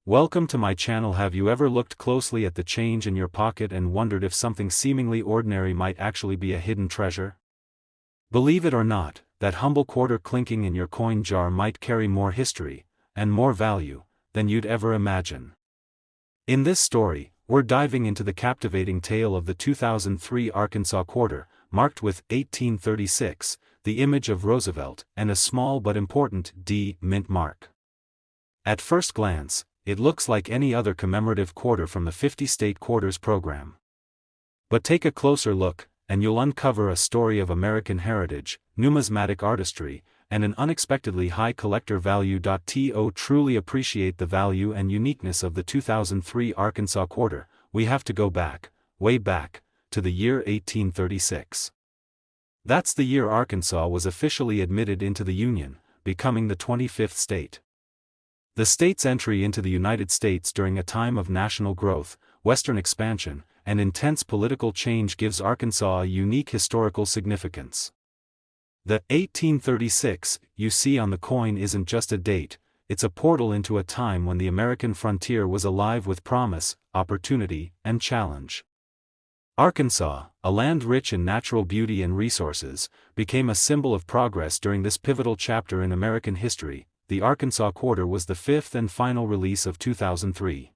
Welcome to my channel. Have you ever looked closely at the change in your pocket and wondered if something seemingly ordinary might actually be a hidden treasure? Believe it or not, that humble quarter clinking in your coin jar might carry more history, and more value, than you'd ever imagine. In this story, we're diving into the captivating tale of the 2003 Arkansas quarter, marked with 1836, the image of Roosevelt, and a small but important D mint mark. At first glance, it looks like any other commemorative quarter from the 50-state quarters program. But take a closer look, and you'll uncover a story of American heritage, numismatic artistry, and an unexpectedly high collector value. To truly appreciate the value and uniqueness of the 2003 Arkansas quarter, we have to go back, way back, to the year 1836. That's the year Arkansas was officially admitted into the Union, becoming the 25th state. The state's entry into the United States during a time of national growth, Western expansion, and intense political change gives Arkansas a unique historical significance. The 1836 you see on the coin isn't just a date, it's a portal into a time when the American frontier was alive with promise, opportunity, and challenge. Arkansas, a land rich in natural beauty and resources, became a symbol of progress during this pivotal chapter in American history. The Arkansas quarter was the fifth and final release of 2003.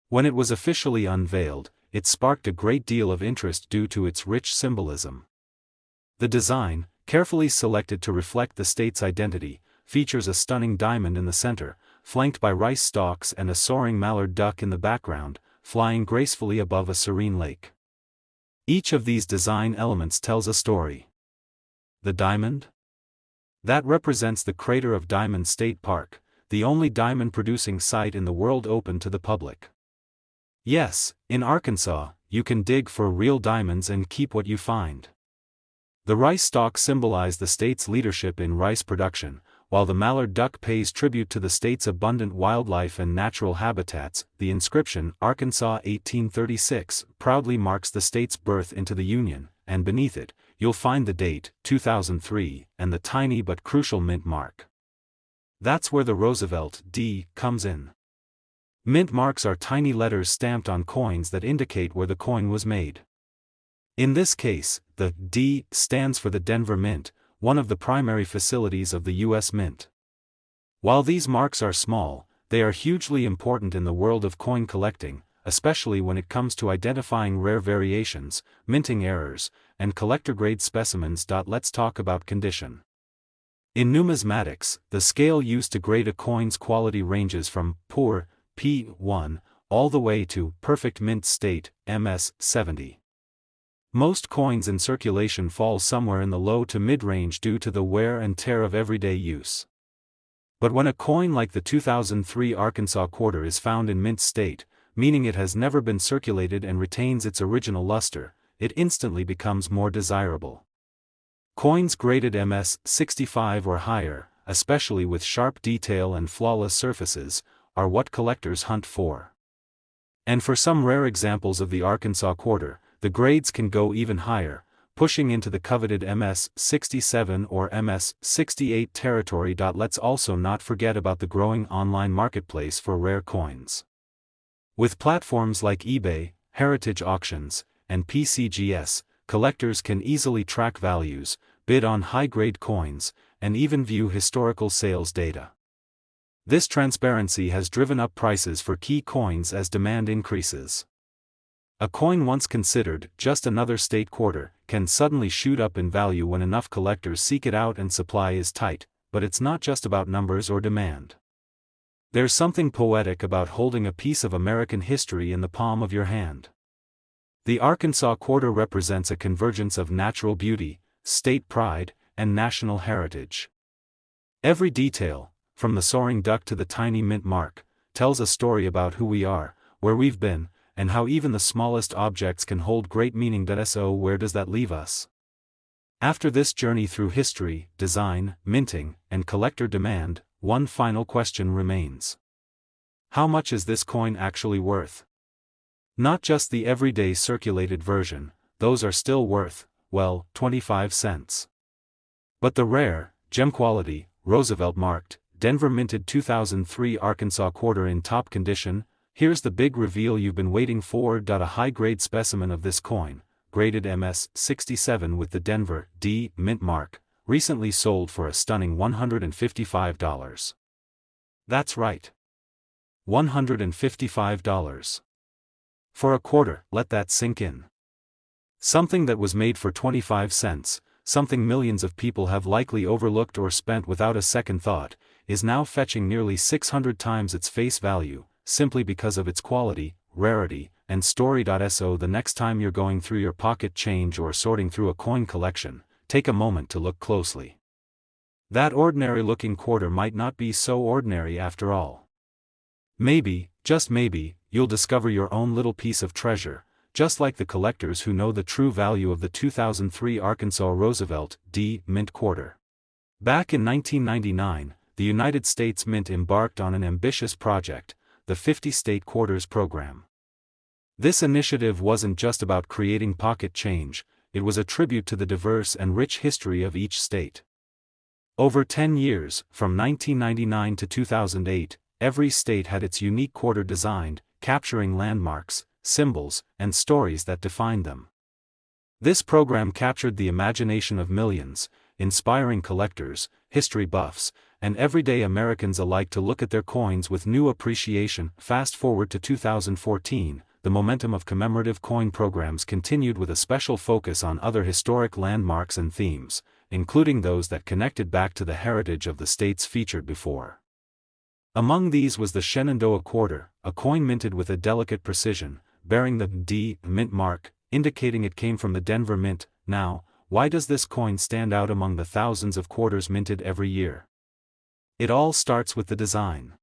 When it was officially unveiled, it sparked a great deal of interest due to its rich symbolism. The design, carefully selected to reflect the state's identity, features a stunning diamond in the center, flanked by rice stalks and a soaring mallard duck in the background, flying gracefully above a serene lake. Each of these design elements tells a story. The diamond? That represents the crater of Diamond State Park, the only diamond-producing site in the world open to the public. Yes, in Arkansas, you can dig for real diamonds and keep what you find. The rice stalks symbolize the state's leadership in rice production, while the mallard duck pays tribute to the state's abundant wildlife and natural habitats. The inscription, Arkansas 1836, proudly marks the state's birth into the Union, and beneath it, you'll find the date, 2003, and the tiny but crucial mint mark. That's where the Roosevelt D comes in. Mint marks are tiny letters stamped on coins that indicate where the coin was made. In this case, the D stands for the Denver Mint, one of the primary facilities of the U.S. Mint. While these marks are small, they are hugely important in the world of coin collecting, especially when it comes to identifying rare variations, minting errors, and collector-grade specimens. Let's talk about condition. In numismatics, the scale used to grade a coin's quality ranges from poor, P1, all the way to perfect mint state, MS 70. Most coins in circulation fall somewhere in the low to mid-range due to the wear and tear of everyday use. But when a coin like the 2003 Arkansas quarter is found in mint state, meaning it has never been circulated and retains its original luster, it instantly becomes more desirable. Coins graded MS 65 or higher, especially with sharp detail and flawless surfaces, are what collectors hunt for. And for some rare examples of the Arkansas quarter, the grades can go even higher, pushing into the coveted MS 67 or MS 68 territory. Let's also not forget about the growing online marketplace for rare coins. With platforms like eBay, Heritage Auctions, and PCGS, collectors can easily track values, bid on high-grade coins, and even view historical sales data. This transparency has driven up prices for key coins as demand increases. A coin once considered just another state quarter can suddenly shoot up in value when enough collectors seek it out and supply is tight, but it's not just about numbers or demand. There's something poetic about holding a piece of American history in the palm of your hand. The Arkansas quarter represents a convergence of natural beauty, state pride, and national heritage. Every detail, from the soaring duck to the tiny mint mark, tells a story about who we are, where we've been, and how even the smallest objects can hold great meaning. So where does that leave us? After this journey through history, design, minting, and collector demand, one final question remains. How much is this coin actually worth? Not just the everyday circulated version, those are still worth, well, 25 cents. But the rare, gem quality, Roosevelt marked, Denver minted 2003 Arkansas quarter in top condition. Here's the big reveal you've been waiting for. A high-grade specimen of this coin, graded MS-67 with the Denver D mint mark, recently sold for a stunning $155. That's right. $155. For a quarter. Let that sink in. Something that was made for 25 cents, something millions of people have likely overlooked or spent without a second thought, is now fetching nearly 600 times its face value, simply because of its quality, rarity, and story. So the next time you're going through your pocket change or sorting through a coin collection, take a moment to look closely. That ordinary-looking quarter might not be so ordinary after all. Maybe, just maybe, you'll discover your own little piece of treasure, just like the collectors who know the true value of the 2003 Arkansas Roosevelt D mint quarter. Back in 1999, the United States Mint embarked on an ambitious project, the 50-State Quarters Program. This initiative wasn't just about creating pocket change, it was a tribute to the diverse and rich history of each state. Over 10 years, from 1999 to 2008, every state had its unique quarter designed, capturing landmarks, symbols, and stories that defined them. This program captured the imagination of millions, inspiring collectors, history buffs, and everyday Americans alike to look at their coins with new appreciation. Fast forward to 2014, the momentum of commemorative coin programs continued with a special focus on other historic landmarks and themes, including those that connected back to the heritage of the states featured before. Among these was the Shenandoah quarter, a coin minted with a delicate precision, bearing the D mint mark, indicating it came from the Denver Mint. Now, why does this coin stand out among the thousands of quarters minted every year? It all starts with the design.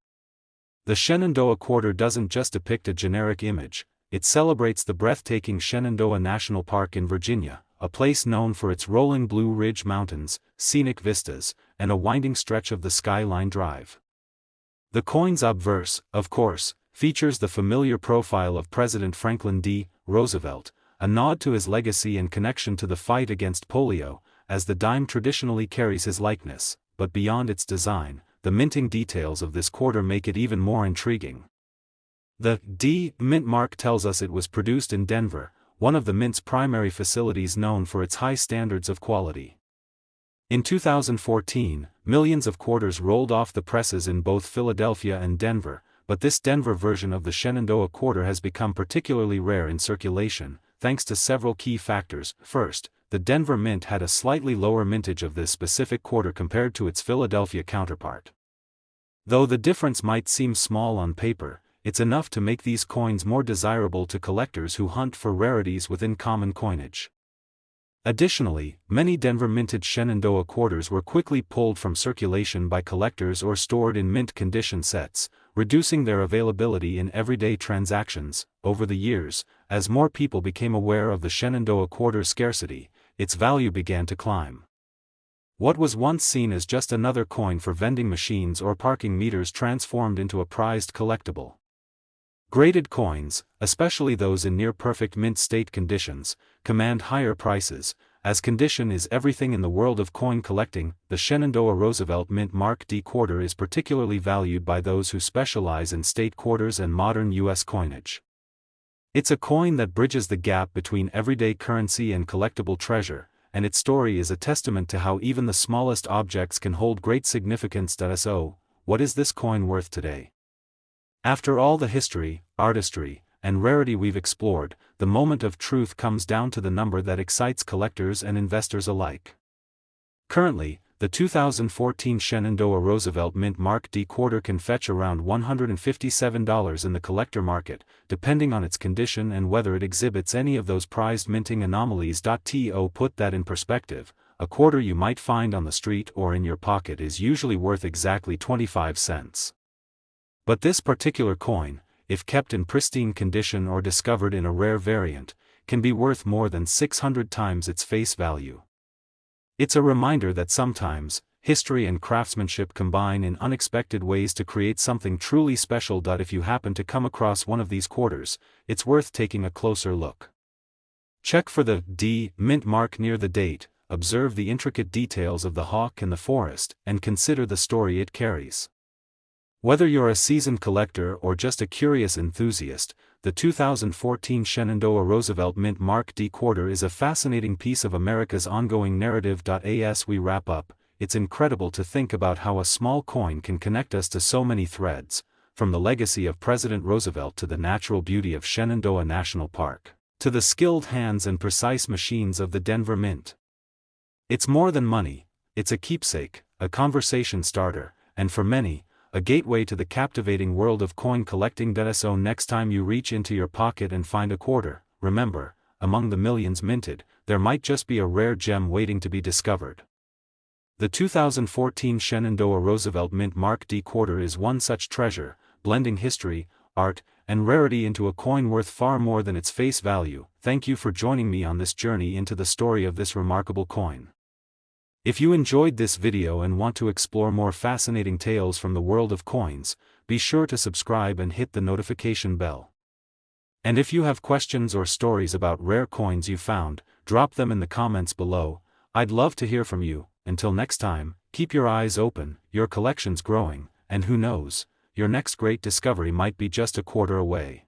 The Shenandoah quarter doesn't just depict a generic image, it celebrates the breathtaking Shenandoah National Park in Virginia, a place known for its rolling Blue Ridge Mountains, scenic vistas, and a winding stretch of the Skyline Drive. The coin's obverse, of course, features the familiar profile of President Franklin D. Roosevelt, a nod to his legacy and connection to the fight against polio, as the dime traditionally carries his likeness. But beyond its design, the minting details of this quarter make it even more intriguing. The D mint mark tells us it was produced in Denver, one of the mint's primary facilities known for its high standards of quality. In 2014, millions of quarters rolled off the presses in both Philadelphia and Denver, but this Denver version of the Shenandoah quarter has become particularly rare in circulation, thanks to several key factors. First, the Denver Mint had a slightly lower mintage of this specific quarter compared to its Philadelphia counterpart. Though the difference might seem small on paper, it's enough to make these coins more desirable to collectors who hunt for rarities within common coinage. Additionally, many Denver-minted Shenandoah quarters were quickly pulled from circulation by collectors or stored in mint condition sets, reducing their availability in everyday transactions. Over the years, as more people became aware of the Shenandoah quarter's scarcity, its value began to climb. What was once seen as just another coin for vending machines or parking meters transformed into a prized collectible. Graded coins, especially those in near-perfect mint state conditions, command higher prices, as condition is everything in the world of coin collecting. The Shenandoah Roosevelt Mint Mark D quarter is particularly valued by those who specialize in state quarters and modern U.S. coinage. It's a coin that bridges the gap between everyday currency and collectible treasure, and its story is a testament to how even the smallest objects can hold great significance. So, what is this coin worth today? After all the history, artistry, and rarity we've explored, the moment of truth comes down to the number that excites collectors and investors alike. Currently, the 2014 Shenandoah Roosevelt Mint Mark D quarter can fetch around $157 in the collector market, depending on its condition and whether it exhibits any of those prized minting anomalies. To put that in perspective, a quarter you might find on the street or in your pocket is usually worth exactly 25 cents. But this particular coin, if kept in pristine condition or discovered in a rare variant, can be worth more than 600 times its face value. It's a reminder that sometimes, history and craftsmanship combine in unexpected ways to create something truly special. If you happen to come across one of these quarters, it's worth taking a closer look. Check for the D mint mark near the date, observe the intricate details of the hawk and the forest, and consider the story it carries. Whether you're a seasoned collector or just a curious enthusiast, the 2014 Shenandoah Roosevelt Mint Mark D quarter is a fascinating piece of America's ongoing narrative. As we wrap up, it's incredible to think about how a small coin can connect us to so many threads, from the legacy of President Roosevelt to the natural beauty of Shenandoah National Park, to the skilled hands and precise machines of the Denver Mint. It's more than money, it's a keepsake, a conversation starter, and for many, a gateway to the captivating world of coin collecting. So next time you reach into your pocket and find a quarter, remember, among the millions minted, there might just be a rare gem waiting to be discovered. The 2014 Shenandoah Roosevelt Mint Mark D quarter is one such treasure, blending history, art, and rarity into a coin worth far more than its face value. Thank you for joining me on this journey into the story of this remarkable coin. If you enjoyed this video and want to explore more fascinating tales from the world of coins, be sure to subscribe and hit the notification bell. And if you have questions or stories about rare coins you found, drop them in the comments below. I'd love to hear from you. Until next time, keep your eyes open, your collection's growing, and who knows, your next great discovery might be just a quarter away.